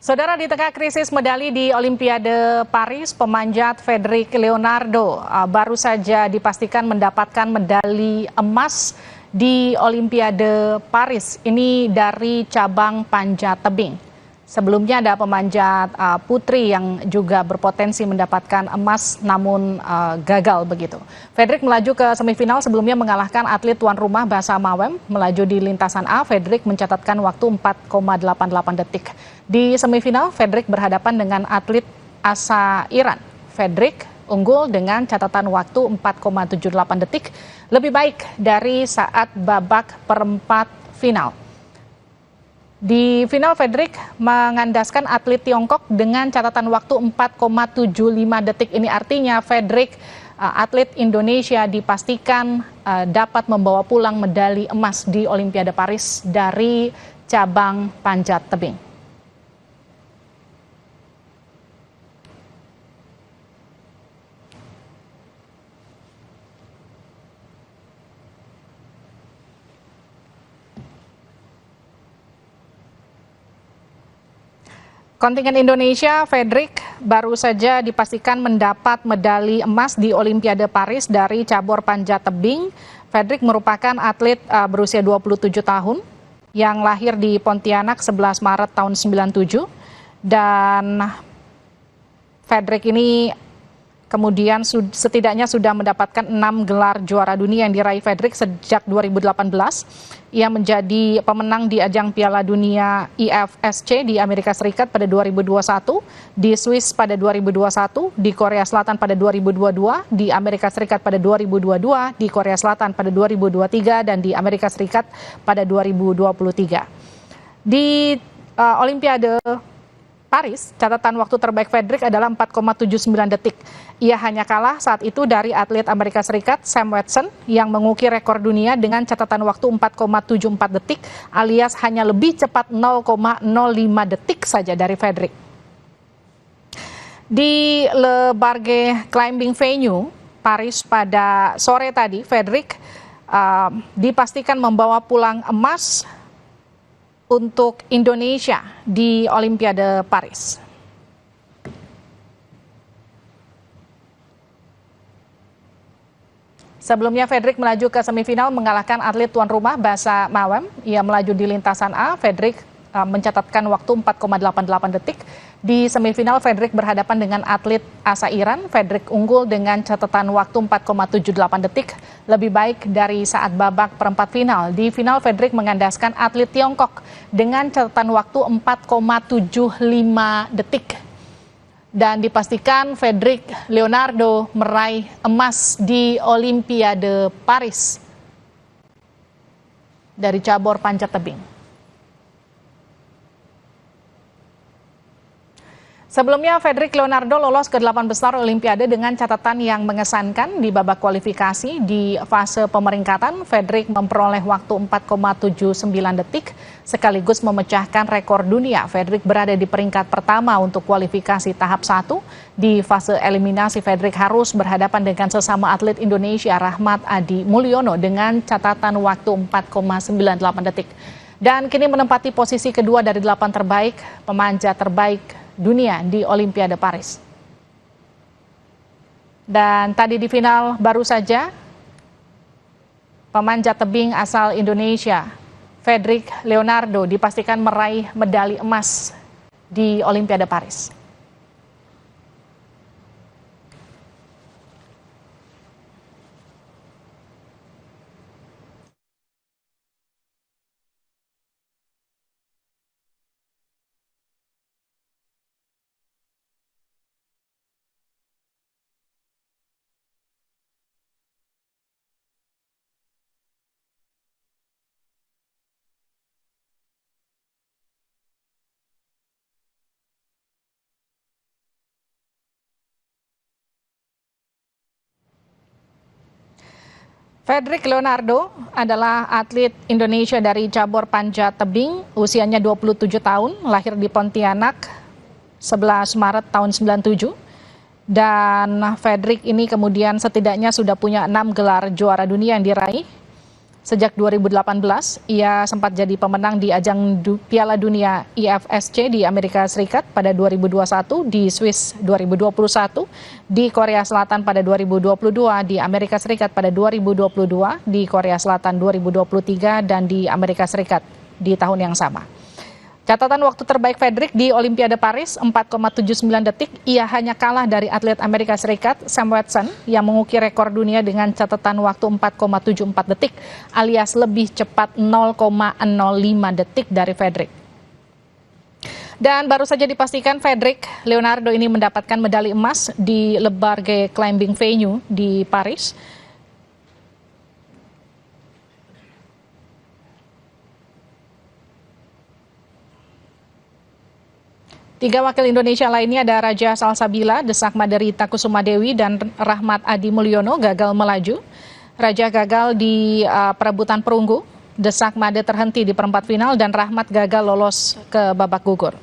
Saudara, di tengah krisis medali di Olimpiade Paris, pemanjat Fedrik Leonardo baru saja dipastikan mendapatkan medali emas di Olimpiade Paris. Ini dari cabang panjat tebing. Sebelumnya ada pemanjat putri yang juga berpotensi mendapatkan emas namun gagal begitu. Fedrik melaju ke semifinal sebelumnya mengalahkan atlet tuan rumah Basa Mawem. Melaju di lintasan A, Fedrik mencatatkan waktu 4,88 detik. Di semifinal, Fedrik berhadapan dengan atlet Asa Iran. Fedrik unggul dengan catatan waktu 4,78 detik, lebih baik dari saat babak perempat final. Di final, Fedrik mengandaskan atlet Tiongkok dengan catatan waktu 4,75 detik. Ini artinya Fedrik, atlet Indonesia, dipastikan dapat membawa pulang medali emas di Olimpiade Paris dari cabang panjat tebing. Kontingen Indonesia, Fedrik, baru saja dipastikan mendapat medali emas di Olimpiade Paris dari cabur panjat tebing. Fedrik merupakan atlet berusia 27 tahun yang lahir di Pontianak 11 Maret tahun 97. Dan Fedrik ini kemudian setidaknya sudah mendapatkan 6 gelar juara dunia yang diraih Fedrik sejak 2018. Ia menjadi pemenang di ajang Piala Dunia IFSC di Amerika Serikat pada 2021, di Swiss pada 2021, di Korea Selatan pada 2022, di Amerika Serikat pada 2022, di Korea Selatan pada 2023, dan di Amerika Serikat pada 2023. Di Olimpiade Paris, catatan waktu terbaik Fedrik adalah 4,79 detik. Ia hanya kalah saat itu dari atlet Amerika Serikat Sam Watson yang mengukir rekor dunia dengan catatan waktu 4,74 detik, alias hanya lebih cepat 0,05 detik saja dari Fedrik. Di Le Barge Climbing Venue, Paris pada sore tadi, Fedrik dipastikan membawa pulang emas untuk Indonesia di Olimpiade Paris. Sebelumnya Fedrik melaju ke semifinal mengalahkan atlet tuan rumah Basa Mawem. Ia melaju di lintasan A, Fedrik mencatatkan waktu 4,88 detik. Di semifinal, Fedrik berhadapan dengan atlet Asa Iran. Fedrik unggul dengan catatan waktu 4,78 detik, lebih baik dari saat babak perempat final. Di final, Fedrik mengandaskan atlet Tiongkok dengan catatan waktu 4,75 detik. Dan dipastikan Fedrik Leonardo meraih emas di Olimpiade Paris dari cabur panjat tebing. Sebelumnya, Fedrik Leonardo lolos ke 8 besar Olimpiade dengan catatan yang mengesankan. Di babak kualifikasi di fase pemeringkatan, Fedrik memperoleh waktu 4,79 detik, sekaligus memecahkan rekor dunia. Fedrik berada di peringkat pertama untuk kualifikasi tahap 1. Di fase eliminasi, Fedrik harus berhadapan dengan sesama atlet Indonesia, Rahmat Adi Mulyono, dengan catatan waktu 4,98 detik. Dan kini menempati posisi kedua dari 8 terbaik pemanjat terbaik dunia di Olimpiade Paris. Dan tadi di final baru saja pemanjat tebing asal Indonesia, Fedrik Leonardo, dipastikan meraih medali emas di Olimpiade Paris. Fedrik Leonardo adalah atlet Indonesia dari cabur panjat tebing, usianya 27 tahun, lahir di Pontianak 11 Maret tahun 97. Dan Fedrik ini kemudian setidaknya sudah punya 6 gelar juara dunia yang diraih Sejak 2018, ia sempat jadi pemenang di ajang Piala Dunia IFSC di Amerika Serikat pada 2021, di Swiss 2021, di Korea Selatan pada 2022, di Amerika Serikat pada 2022, di Korea Selatan 2023, dan di Amerika Serikat di tahun yang sama. Catatan waktu terbaik Fedric di Olimpiade Paris 4,79 detik, ia hanya kalah dari atlet Amerika Serikat Sam Watson yang mengukir rekor dunia dengan catatan waktu 4,74 detik alias lebih cepat 0,05 detik dari Fedric. Dan baru saja dipastikan Fedric Leonardo ini mendapatkan medali emas di Le Barge Climbing Venue di Paris. Tiga wakil Indonesia lainnya ada Raja Salsabila, Desak Maderita Kusuma Dewi, dan Rahmat Adi Mulyono gagal melaju. Raja gagal di perebutan perunggu, Desak Made terhenti di perempat final, dan Rahmat gagal lolos ke babak gugur.